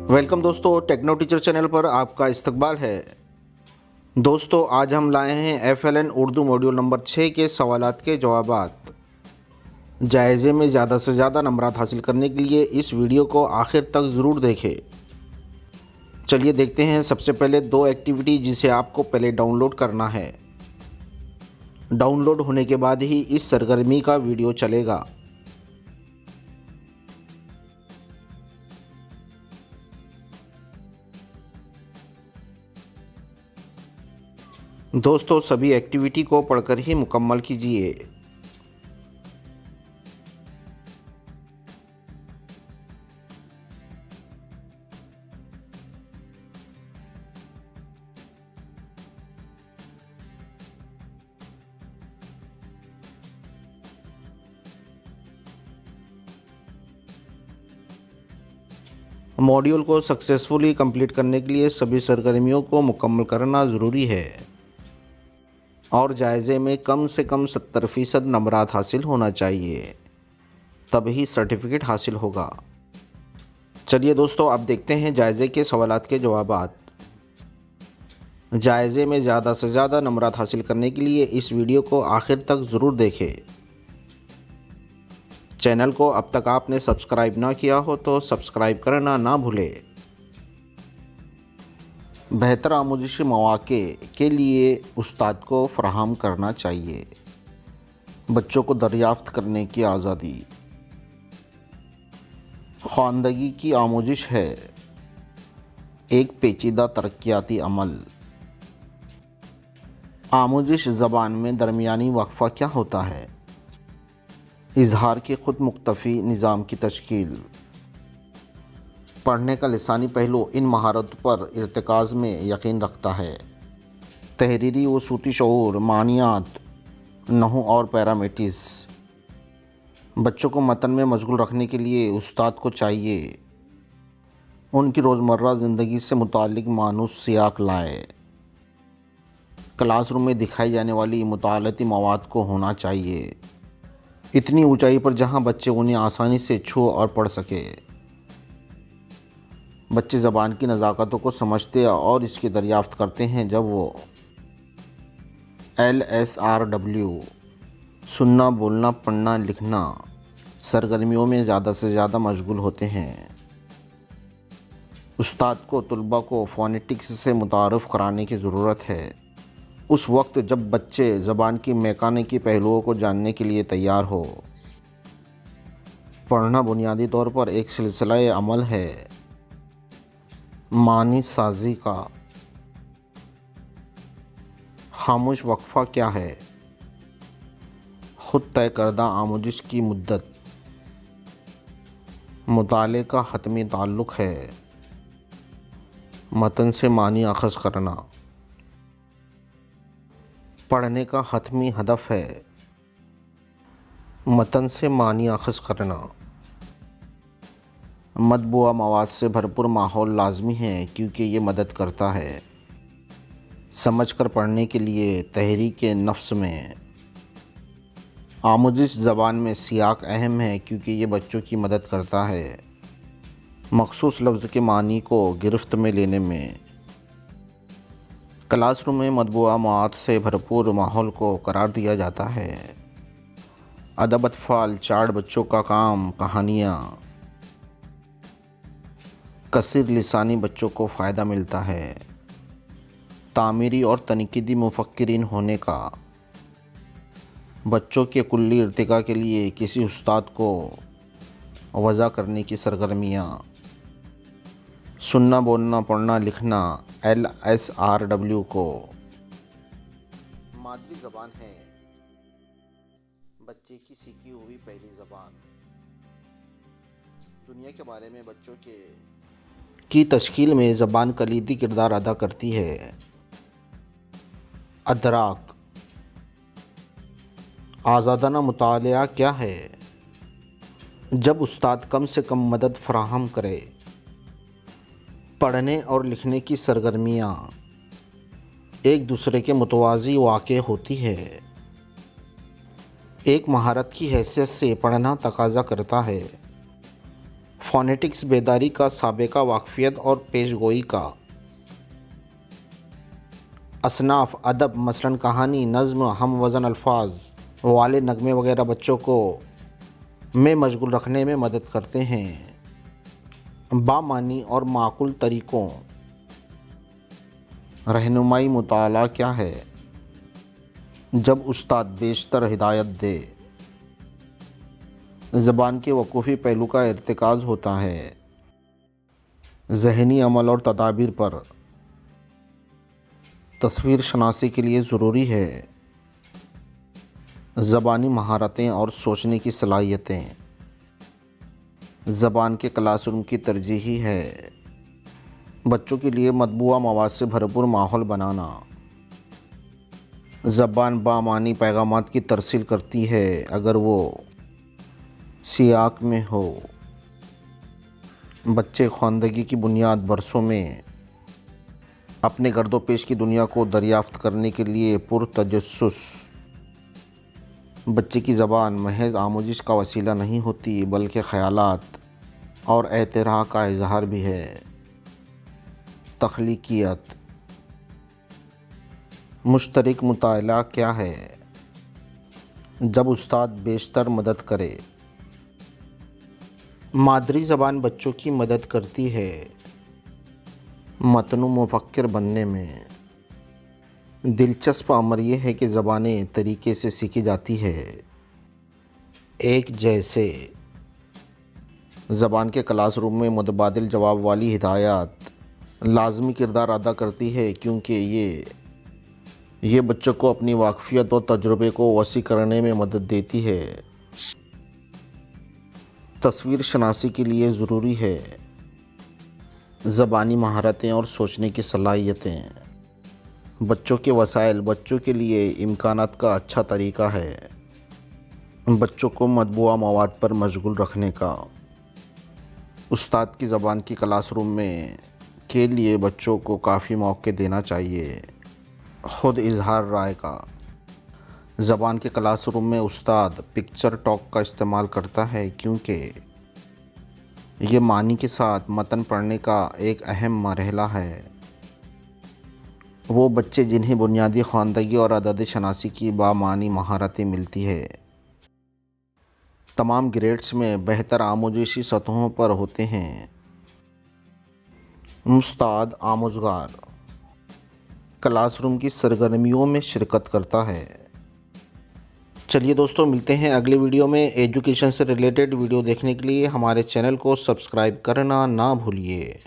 Welcome दोस्तों, techno teacher channel पर आपका इस्तकबाल है। दोस्तों, आज हम लाए हैं FLN उर्दू मॉड्यूल नंबर 6 के सवालात के जवाबात। जायज़े में ज़्यादा से ज़्यादा नंबरात हासिल करने के लिए इस वीडियो को आखिर तक ज़रूर देखें। चलिए देखते हैं सबसे पहले दो एक्टिविटी जिसे आपको पहले डाउनलोड करना है। डाउनलोड होने के बाद ही इस सरगर्मी का वीडियो चलेगा। दोस्तों, सभी एक्टिविटी को पढ़कर ही मुकम्मल कीजिए। मॉड्यूल को सक्सेसफुली कंप्लीट करने के लिए सभी सरगर्मियों को मुकम्मल करना ज़रूरी है और जायज़े में कम से कम 70% नंबरात हासिल होना चाहिए, तभी सर्टिफिकेट हासिल होगा। चलिए दोस्तों, अब देखते हैं जायज़े के सवालात के जवाबात। जायज़े में ज़्यादा से ज़्यादा नंबरात हासिल करने के लिए इस वीडियो को आखिर तक ज़रूर देखें। चैनल को अब तक आपने सब्सक्राइब ना किया हो तो सब्सक्राइब करना ना भूलें। बेहतर आमूजिशी मौक़े के लिए उस्ताद को फ़राहम करना चाहिए। बच्चों को दरियाफ्त करने की आज़ादी। ख़वानदगी की आमूजिश है एक पेचीदा तरक्याती अमल। आमूजिश ज़बान में दरमियानी वक्फ़ा क्या होता है? इजहार के ख़ुद मुख्तफ़ी निज़ाम की तश्कील। पढ़ने का लिसानी पहलू इन महारतों पर इर्तिकाज़ में यकीन रखता है। तहरीरी व सूती शऊर, मानियात, नहू और पैरामेटिस। बच्चों को मतन में मशगूल रखने के लिए उस्ताद को चाहिए उनकी रोज़मर्रा ज़िंदगी से मुताल्लिक़ मानूस सियाक लाए। क्लासरूम में दिखाई जाने वाली मुतालती मवाद को होना चाहिए इतनी ऊंचाई पर जहां बच्चे उन्हें आसानी से छू और पढ़ सके। बच्चे ज़बान की नज़ाकतों को समझते और इसकी दरियाफ्त करते हैं जब वो LSRW सुनना, बोलना, पढ़ना, लिखना सरगर्मियों में ज़्यादा से ज़्यादा मशगूल होते हैं। उस्ताद को तुलबा को फ़ोनेटिक्स से मुतारफ़ कराने की ज़रूरत है उस वक्त जब बच्चे ज़बान की मैकेनिकी पहलुओं को जानने के लिए तैयार हो। पढ़ना बुनियादी तौर पर एक सिलसिला अमल है मानी साजी का। खामोश वक्फ़ा क्या है? खुद तय करदा आमूजिश की मुद्दत। मुताले का हतमी ताल्लुक़ है मतन से मानी अख़ज़ करना। पढ़ने का हतमी हदफ है मतन से मानी अख़ज़ करना। मतबूआ मवाद से भरपूर माहौल लाजमी है क्योंकि ये मदद करता है समझ कर पढ़ने के लिए तहरीक नफ्स में। आमूजिश ज़बान में सियाक अहम है क्योंकि ये बच्चों की मदद करता है मखसूस लफ्ज़ के मानी को गिरफ्त में लेने में। क्लासरूम में मतबूआ मवाद से भरपूर माहौल को करार दिया जाता है। अदब अतफ़ाल चार्ट बच्चों का काम, कहानियाँ। कसीर लिसानी बच्चों को फ़ायदा मिलता है तामीरी और तनकीदी मुफ़क्किरीन होने का। बच्चों के कुल्ली इर्तिका के लिए किसी उस्ताद को वज़ा करने की सरगर्मियाँ। सुनना, बोलना, पढ़ना, लिखना LSRW को मादरी ज़बान है बच्चे की सीखी हुई पहली ज़बान। दुनिया के बारे में बच्चों की तश्कील में ज़बान कलीदी किरदार अदा करती है। अदराक आज़ादाना मुतालिया क्या है? जब उस्ताद कम से कम मदद फराहम करे। पढ़ने और लिखने की सरगर्मियाँ एक दूसरे के मुतवाज़ी वाक़े होती है। एक महारत की हैसियत से पढ़ना तकाज़ा करता है। फोनेटिक्स बेदारी का साबिका वाकफियत और पेशगोई का। असनाफ अदब मसलन कहानी, नज़्म, हम वज़न अल्फाज वाले नगमे वगैरह बच्चों को में मशगूल रखने में मदद करते हैं। बामानी और माक़ूल तरीक़ों रहनुमाई मुताला क्या है? जब उस्ताद बेशतर हिदायत दे, ज़बान के वकूफ़ी पहलू का इर्तिकाज़ होता है। ज़हनी अमल और तदाबीर पर तस्वीर शनासी के लिए ज़रूरी है। ज़बानी महारतें और सोचने की सलाहियतें ज़बान के क्लासरूम की तरजीही है। बच्चों के लिए मतबूआ मवाद से भरपूर माहौल बनाना। ज़बान बामानी पैगामात की तरसील करती है अगर वो सियाक में हो। बच्चे ख़वानदगी की बुनियाद बरसों में अपने गर्दोपेश की दुनिया को दरियाफ़्त करने के लिए पुरतजस्सुस। बच्चे की ज़बान महज आमोजिश का वसीला नहीं होती बल्कि ख़यालात और एतराह का इजहार भी है। तख्लीकियत मुश्तरक मुताला क्या है? जब उस्ताद बेशतर मदद करे। मादरी ज़बान बच्चों की मदद करती है मतनु मुफक्किर बनने में। दिलचस्प अमर यह है कि ज़बानें तरीक़े से सीखी जाती है। एक जैसे ज़बान के क्लासरूम में मुतबादिल जवाब वाली हिदायत लाज़मी किरदार अदा करती है क्योंकि ये बच्चों को अपनी वाकफ़ियत और तजुर्बे को वसी करने में मदद देती है। तस्वीर शनासी के लिए ज़रूरी है। ज़बानी महारतें और सोचने की सलाहियतें बच्चों के वसाइल बच्चों के लिए इम्कानात का अच्छा तरीक़ा है। बच्चों को मतबूआ मवाद पर मशगूल रखने का। उस्ताद की ज़बान की क्लासरूम में के लिए बच्चों को काफ़ी मौके देना चाहिए। ख़ुद इजहार राय का। ज़बान के क्लासरूम में उस्ताद पिक्चर टॉक का इस्तेमाल करता है क्योंकि ये मानी के साथ मतन पढ़ने का एक अहम मरहला है। वो बच्चे जिन्हें बुनियादी ख़वानदगी और अदद शनासी की बामानी महारतें मिलती है, तमाम ग्रेड्स में बेहतर आमोजशी सतहों पर होते हैं। उस्ताद आमोज़गार क्लासरूम की सरगर्मियों में शिरकत करता है। चलिए दोस्तों, मिलते हैं अगले वीडियो में। एजुकेशन से रिलेटेड वीडियो देखने के लिए हमारे चैनल को सब्सक्राइब करना ना भूलिए।